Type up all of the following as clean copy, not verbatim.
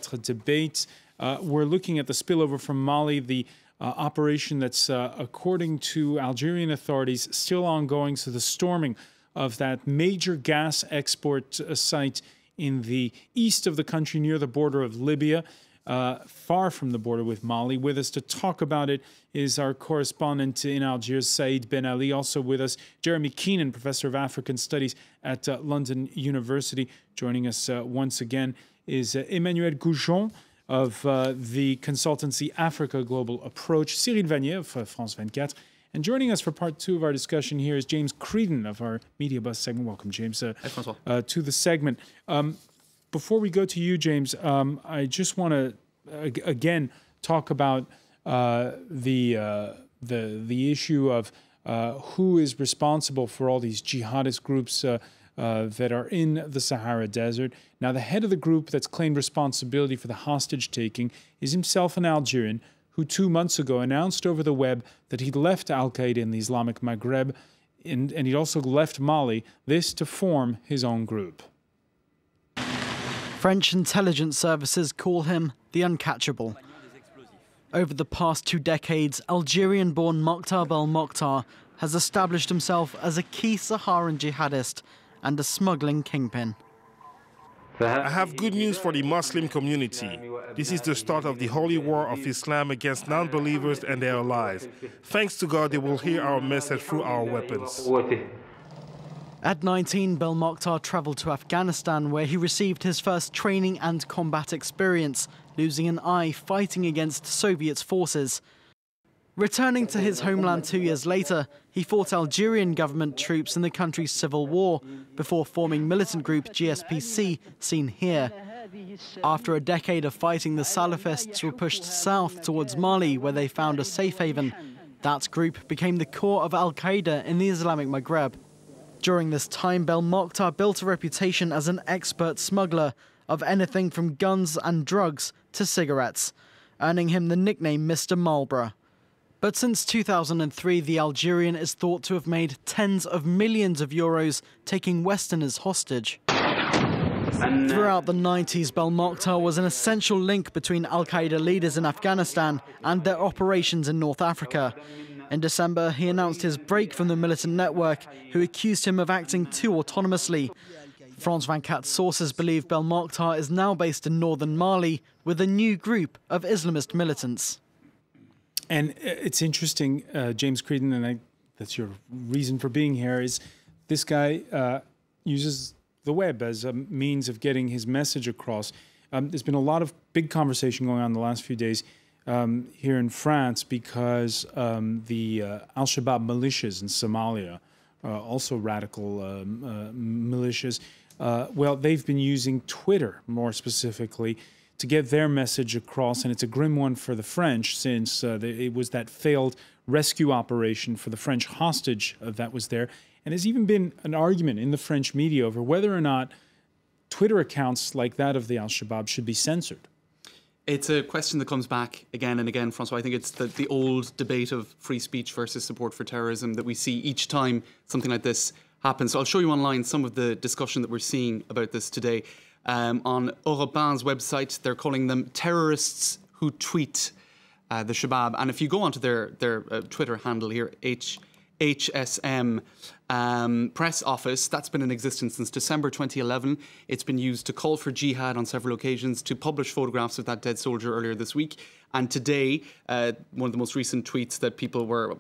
Debate. We're looking at the spillover from Mali, the operation that's, according to Algerian authorities, still ongoing. So the storming of that major gas export site in the east of the country near the border of Libya, far from the border with Mali. With us to talk about it is our correspondent in Algiers, Saïd Ben Ali. Also with us, Jeremy Keenan, Professor of African Studies at London University. Joining us once again is Emmanuel Goujon of the consultancy Africa Global Approach, Cyril Vanier of France 24. And joining us for part two of our discussion here is James Creedon of our Media Buzz segment. Welcome, James, to the segment. Before we go to you, James, I just want to again talk about the issue of who is responsible for all these jihadist groups that are in the Sahara Desert. Now, the head of the group that's claimed responsibility for the hostage-taking is himself an Algerian who 2 months ago announced over the web that he'd left al-Qaeda in the Islamic Maghreb, and he'd also left Mali, this to form his own group. French intelligence services call him the uncatchable. Over the past 2 decades, Algerian-born Mokhtar Belmokhtar has established himself as a key Saharan jihadist and a smuggling kingpin. I have good news for the Muslim community. This is the start of the holy war of Islam against non-believers and their allies. Thanks to God, they will hear our message through our weapons. At 19, Belmokhtar travelled to Afghanistan, where he received his first training and combat experience, losing an eye fighting against Soviet forces. Returning to his homeland 2 years later, he fought Algerian government troops in the country's civil war before forming militant group GSPC, seen here. After a decade of fighting, the Salafists were pushed south towards Mali, where they found a safe haven. That group became the core of al-Qaeda in the Islamic Maghreb. During this time, Belmokhtar built a reputation as an expert smuggler of anything from guns and drugs to cigarettes, earning him the nickname Mr. Marlborough. But since 2003, the Algerian is thought to have made tens of millions of euros taking Westerners hostage. Throughout the 90s, Belmokhtar was an essential link between al-Qaeda leaders in Afghanistan and their operations in North Africa. In December, he announced his break from the militant network, who accused him of acting too autonomously. France 24 sources believe Belmokhtar is now based in northern Mali with a new group of Islamist militants. And it's interesting, James Creedon, and that's your reason for being here, is this guy uses the web as a means of getting his message across. There's been a lot of big conversation going on in the last few days here in France because the al-Shabaab militias in Somalia, also radical militias, well, they've been using Twitter more specifically to get their message across, and it's a grim one for the French since it was that failed rescue operation for the French hostage that was there. And there's even been an argument in the French media over whether or not Twitter accounts like that of the al-Shabaab should be censored. It's a question that comes back again and again, François. I think it's the old debate of free speech versus support for terrorism that we see each time something like this happens. So I'll show you online some of the discussion that we're seeing about this today. On Europe 1's website, they're calling them terrorists who tweet the Shabaab. And if you go onto their Twitter handle here, HSM press office, that's been in existence since December 2011. It's been used to call for jihad on several occasions, to publish photographs of that dead soldier earlier this week. And today, one of the most recent tweets that people were,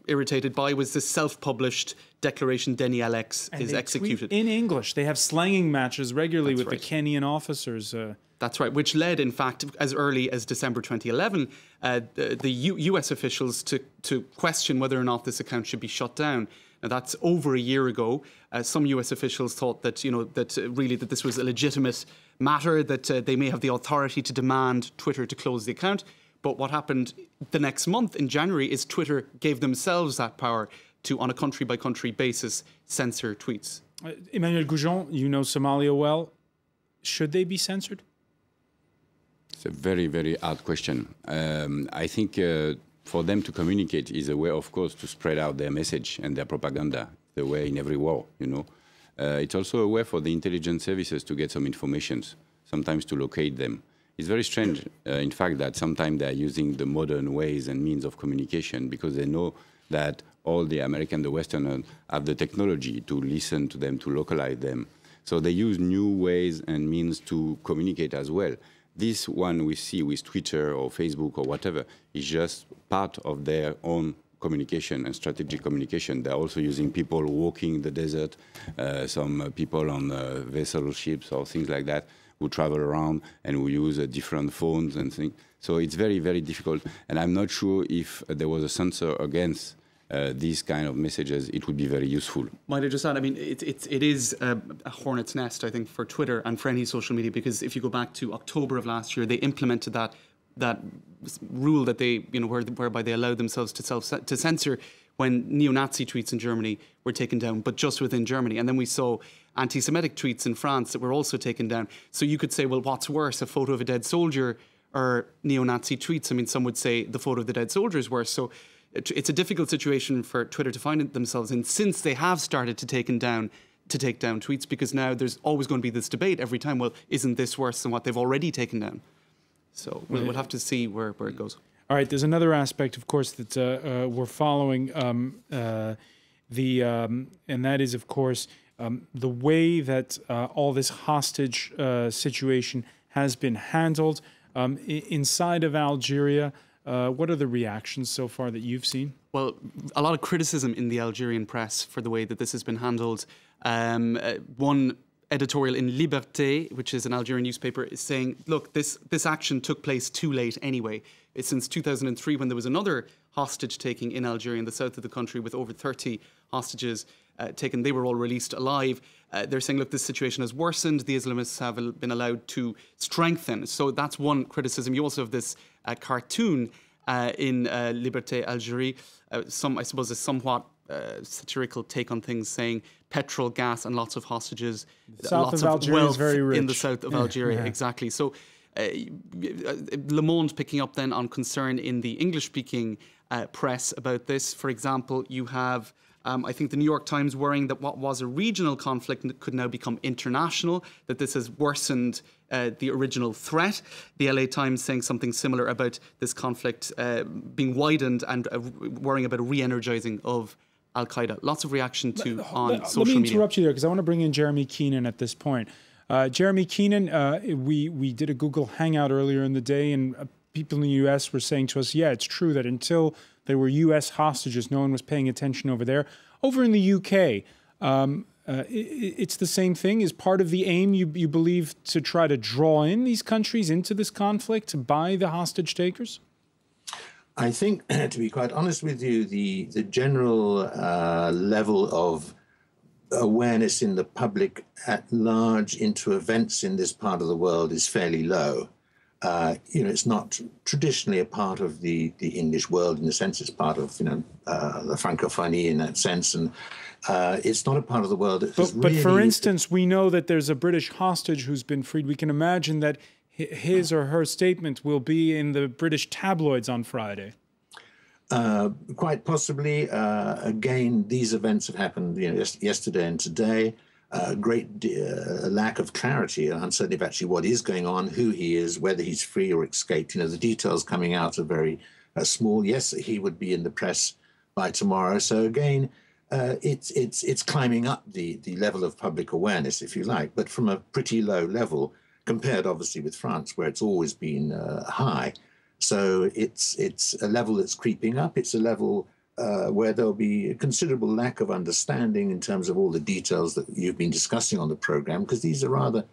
irritated by was this self-published declaration, Deni Alex is executed. In English, they have slanging matches regularly with the Kenyan officers. That's right, which led, in fact, as early as December 2011, the US officials to question whether or not this account should be shut down. Now, that's over a year ago. Some US officials thought that, that this was a legitimate matter, that they may have the authority to demand Twitter to close the account. But what happened the next month in January is Twitter gave themselves that power to, on a country-by-country basis, censor tweets. Emmanuel Goujon, you know Somalia well. Should they be censored? It's a very, very hard question. I think for them to communicate is a way, of course, to spread out their message and their propaganda, the way in every war, It's also a way for the intelligence services to get some information, sometimes to locate them. It's very strange, in fact, that sometimes they're using the modern ways and means of communication because they know that all the American, the Westerners, have the technology to listen to them, to localize them. So they use new ways and means to communicate as well. This one we see with Twitter or Facebook or whatever is just part of their own communication and strategic communication. They're also using people walking the desert, some people on vessel ships or things like that who travel around and who use different phones and things. So it's very, very difficult. And I'm not sure if there was a censor against these kind of messages, it would be very useful. Might I just add, I mean, it is a hornet's nest, I think, for Twitter and for any social media, because if you go back to October of last year, they implemented that rule that they, whereby they allowed themselves to censor when neo-Nazi tweets in Germany were taken down, but just within Germany. And then we saw anti-Semitic tweets in France that were also taken down. So you could say, well, what's worse, a photo of a dead soldier or neo-Nazi tweets? I mean, some would say the photo of the dead soldier is worse. So it's a difficult situation for Twitter to find themselves in, since they have started to take down tweets, because now there's always going to be this debate every time, well, isn't this worse than what they've already taken down? So we'll have to see where it goes. All right, there's another aspect, of course, that we're following, and that is, of course, the way that all this hostage situation has been handled inside of Algeria. What are the reactions so far that you've seen? Well, a lot of criticism in the Algerian press for the way that this has been handled. One editorial in Liberté, which is an Algerian newspaper, is saying, look, this action took place too late anyway. Since 2003, when there was another hostage-taking in Algeria, in the south of the country, with over 30 hostages taken, they were all released alive. They're saying, look, this situation has worsened. The Islamists have been allowed to strengthen. So that's one criticism. You also have this cartoon in Liberté Algérie, I suppose a somewhat satirical take on things, saying petrol, gas, and lots of hostages. Lots of Algeria wealth is very rich. In the south of Algeria, exactly. So Le Monde picking up then on concern in the English-speaking press about this. For example, you have I think the New York Times worrying that what was a regional conflict could now become international, that this has worsened the original threat. The LA Times saying something similar about this conflict being widened and worrying about a re-energizing of Al-Qaeda. Lots of reaction on social media. Let me interrupt you there, because I want to bring in Jeremy Keenan at this point. Jeremy Keenan, we did a Google Hangout earlier in the day, and people in the U.S. were saying to us, yeah, it's true that until there were U.S. hostages, no one was paying attention over there. Over in the U.K., it's the same thing. Is part of the aim, you believe, to try to draw in these countries into this conflict by the hostage takers? I think, to be quite honest with you, the general level of awareness in the public at large into events in this part of the world is fairly low. It's not traditionally a part of the English world, in the sense it's part of, the Francophonie in that sense, and it's not a part of the world that has But for instance, we know that there's a British hostage who's been freed. We can imagine that his or her statement will be in the British tabloids on Friday. Quite possibly. Again, these events have happened yesterday and today. Great lack of clarity and uncertainty of actually what is going on, who he is, whether he's free or escaped. The details coming out are very small. Yes, he would be in the press by tomorrow. So again, it's climbing up the level of public awareness, if you like, but from a pretty low level compared, obviously, with France, where it's always been high. So it's a level that's creeping up. It's a level where there'll be a considerable lack of understanding in terms of all the details that you've been discussing on the program, because these are rather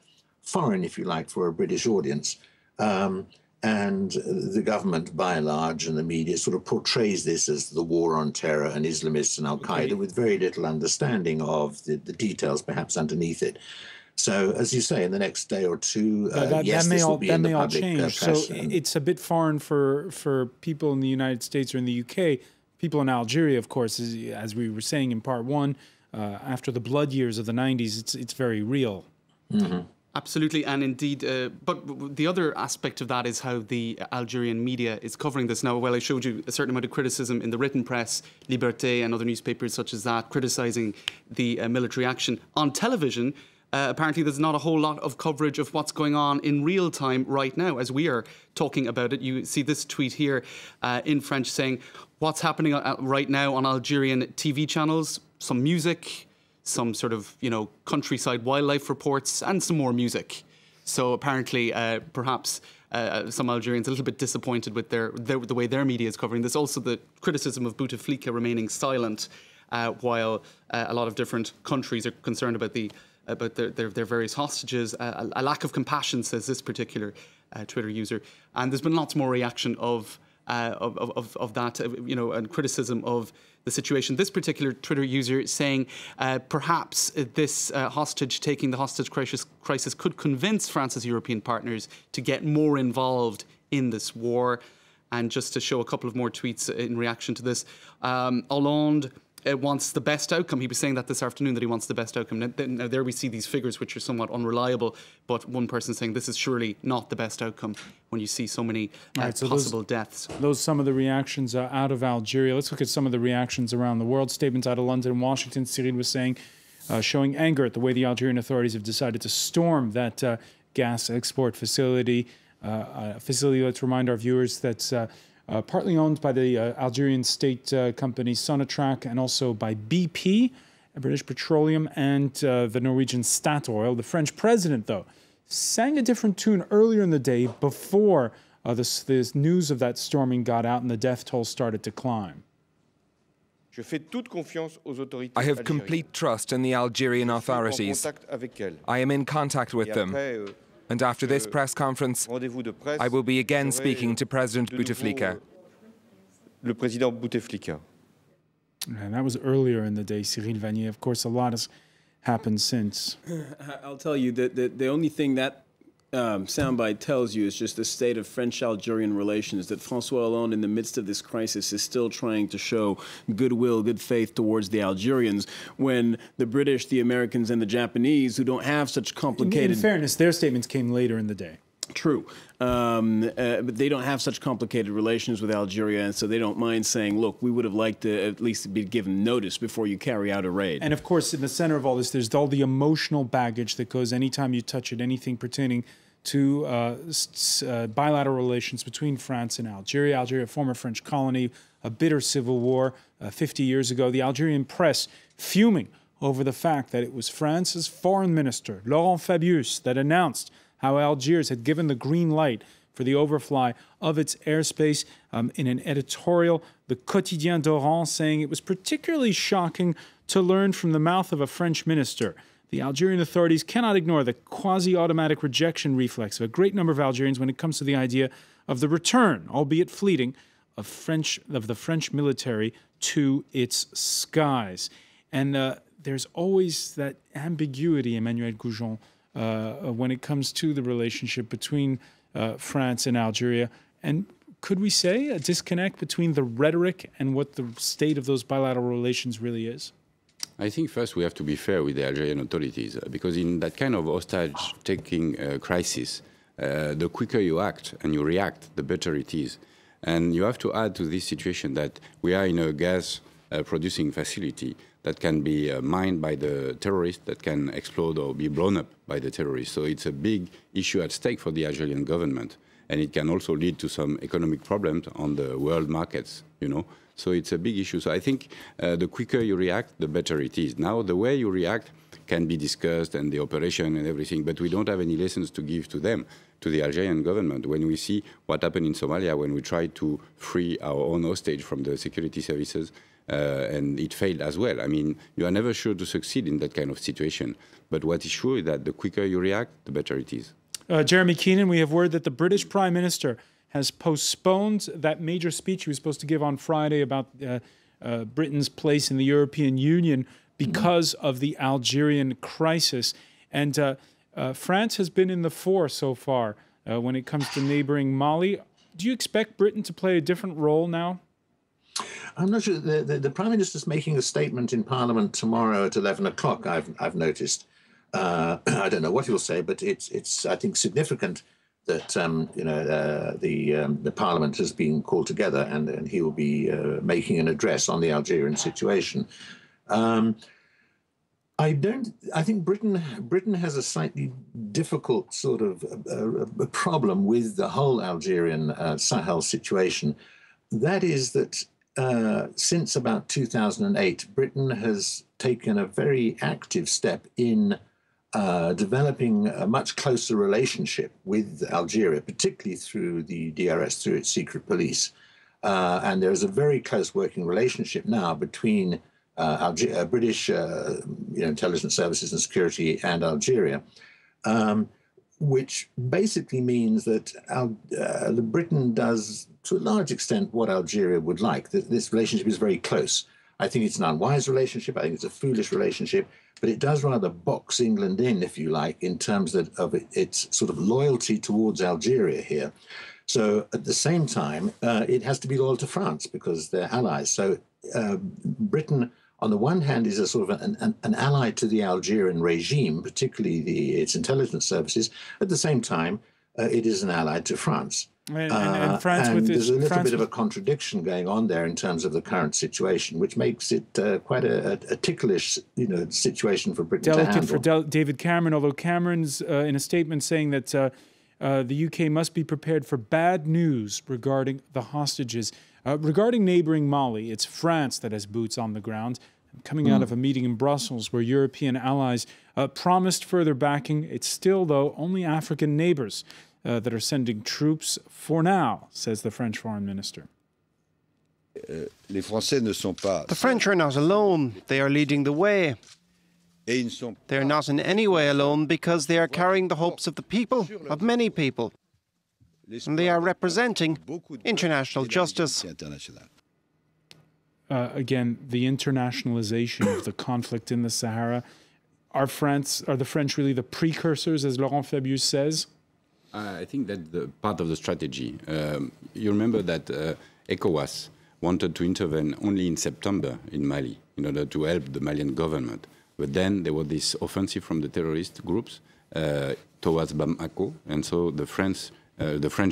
foreign, if you like, for a British audience. And the government, by and large, and the media sort of portrays this as the war on terror and Islamists and Al-Qaeda, with very little understanding of the details perhaps underneath it. So, as you say, in the next day or two, yes, this will be in the public press. So it's a bit foreign for people in the United States or in the UK. People in Algeria, of course, as we were saying in part one, after the blood years of the 90s, it's very real. Mm-hmm. Absolutely, and indeed, but the other aspect of that is how the Algerian media is covering this. Now, I showed you a certain amount of criticism in the written press, Liberté and other newspapers such as that, criticising the military action. On television, apparently there's not a whole lot of coverage of what's going on in real time right now as we are talking about it. You see this tweet here in French saying, what's happening right now on Algerian TV channels, some music, some sort of, countryside wildlife reports, and some more music. So apparently, perhaps some Algerians a little bit disappointed with the way their media is covering this. Also, the criticism of Bouteflika remaining silent, while a lot of different countries are concerned about their various hostages. A lack of compassion, says this particular Twitter user, and there's been lots more reaction of that, and criticism of the situation. This particular Twitter user saying perhaps this taking the hostage crisis could convince France's European partners to get more involved in this war. And just to show a couple of more tweets in reaction to this, Hollande wants the best outcome. He was saying that this afternoon, that he wants the best outcome. Now there we see these figures which are somewhat unreliable, but one person saying this is surely not the best outcome when you see so many possible deaths. Those some of the reactions out of Algeria. Let's look at some of the reactions around the world. Statements out of London and Washington. Cyril was saying, showing anger at the way the Algerian authorities have decided to storm that gas export facility. Let's remind our viewers that's partly owned by the Algerian state company Sonatrach and also by BP, British Petroleum, and the Norwegian Statoil. The French president, though, sang a different tune earlier in the day before this news of that storming got out and the death toll started to climb. I have complete trust in the Algerian authorities. I am in contact with them. And after this press conference, I will be again speaking to President Bouteflika. And that was earlier in the day, Cyril Vanier. Of course, a lot has happened since. I'll tell you that the only thing that soundbite tells you is just the state of French-Algerian relations, that François Hollande, in the midst of this crisis, is still trying to show goodwill, good faith towards the Algerians, when the British, the Americans, and the Japanese, who don't have such complicated... In fairness, their statements came later in the day. True. But they don't have such complicated relations with Algeria, and so they don't mind saying, look, we would have liked to at least be given notice before you carry out a raid. And of course, in the center of all this, there's all the emotional baggage that goes anytime you touch it, anything pertaining to bilateral relations between France and Algeria. Algeria, a former French colony, a bitter civil war 50 years ago. The Algerian press fuming over the fact that it was France's foreign minister, Laurent Fabius, that announced how Algiers had given the green light for the overfly of its airspace. In an editorial, the Quotidien d'Oran saying it was particularly shocking to learn from the mouth of a French minister. The Algerian authorities cannot ignore the quasi-automatic rejection reflex of a great number of Algerians when it comes to the idea of the return, albeit fleeting, of the French military to its skies. And there's always that ambiguity, Emmanuel Goujon, when it comes to the relationship between France and Algeria. And could we say a disconnect between the rhetoric and what the state of those bilateral relations really is? I think first we have to be fair with the Algerian authorities, because in that kind of hostage-taking crisis, the quicker you act and you react, the better it is. And you have to add to this situation that we are in a gas-producing facility that can be mined by the terrorists, that can explode or be blown up by the terrorists. So it's a big issue at stake for the Algerian government. And it can also lead to some economic problems on the world markets, So it's a big issue. So I think the quicker you react, the better it is. Now, the way you react can be discussed and the operation and everything, but we don't have any lessons to give to them, to the Algerian government. When we see what happened in Somalia, when we tried to free our own hostage from the security services, and it failed as well. I mean, you are never sure to succeed in that kind of situation. But what is sure is that the quicker you react, the better it is. Jeremy Keenan, we have word that the British Prime Minister has postponed that major speech he was supposed to give on Friday about Britain's place in the European Union because of the Algerian crisis. And France has been in the fore so far when it comes to neighboring Mali. Do you expect Britain to play a different role now? I'm not sure. The Prime Minister's making a statement in Parliament tomorrow at 11 o'clock, I've noticed. I don't know what he'll say, but it's I think significant that the Parliament has been called together and he will be making an address on the Algerian situation. I think Britain has a slightly difficult sort of a problem with the whole Algerian Sahel situation. That is that since about 2008, Britain has taken a very active step in developing a much closer relationship with Algeria, particularly through the DRS, through its secret police. And there is a very close working relationship now between British intelligence services and security and Algeria, which basically means that Britain does, to a large extent, what Algeria would like. This relationship is very close. I think it's an unwise relationship. I think it's a foolish relationship, but it does rather box England in, if you like, in terms of its sort of loyalty towards Algeria here. So at the same time, it has to be loyal to France because they're allies. So Britain, on the one hand, is a sort of an ally to the Algerian regime, particularly its intelligence services. At the same time, it is an ally to France. And France, and with there's a little bit of a contradiction going on there in terms of the current situation, which makes it quite a ticklish, situation for Britain to handle. Delicate for David Cameron, although Cameron's in a statement saying that the UK must be prepared for bad news regarding the hostages. Regarding neighboring Mali, it's France that has boots on the ground. Coming out of a meeting in Brussels where European allies promised further backing, it's still, though, only African neighbors that are sending troops for now, says the French foreign minister. The French are not alone. They are leading the way. They are not in any way alone because they are carrying the hopes of the people, of many people. And they are representing international justice. Again, the internationalization of the conflict in the Sahara. Are the French really the precursors, as Laurent Fabius says? I think that's part of the strategy. You remember that ECOWAS wanted to intervene only in September in Mali in order to help the Malian government. But then there was this offensive from the terrorist groups towards Bamako, and so the French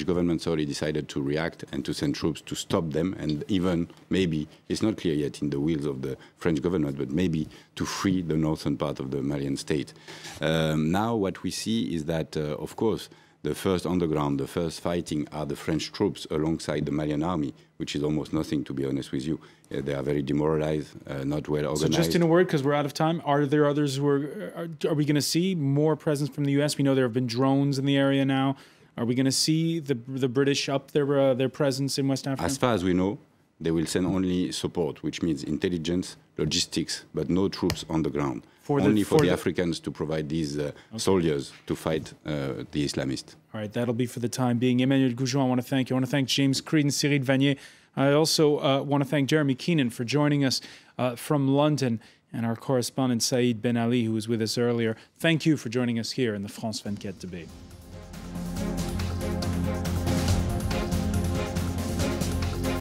government decided to react and to send troops to stop them, and even maybe, it's not clear yet in the wheels of the French government, but maybe to free the northern part of the Malian state. Now what we see is that, of course, the first underground, the first fighting are the French troops alongside the Malian army, which is almost nothing, to be honest with you. They are very demoralized, not well organized. So just in a word, because we're out of time, are there others who are we going to see more presence from the U.S.? We know there have been drones in the area now. Are we going to see the British up their presence in West Africa? As far as we know, they will send only support, which means intelligence, logistics, but no troops on the ground. Only for the Africans to provide these soldiers to fight the Islamists. All right, that'll be for the time being. Emmanuel Goujon, I want to thank you. I want to thank James Creed and Cyril Vanier. I also want to thank Jeremy Keenan for joining us from London, and our correspondent Saïd Ben Ali, who was with us earlier. Thank you for joining us here in the France 24 debate.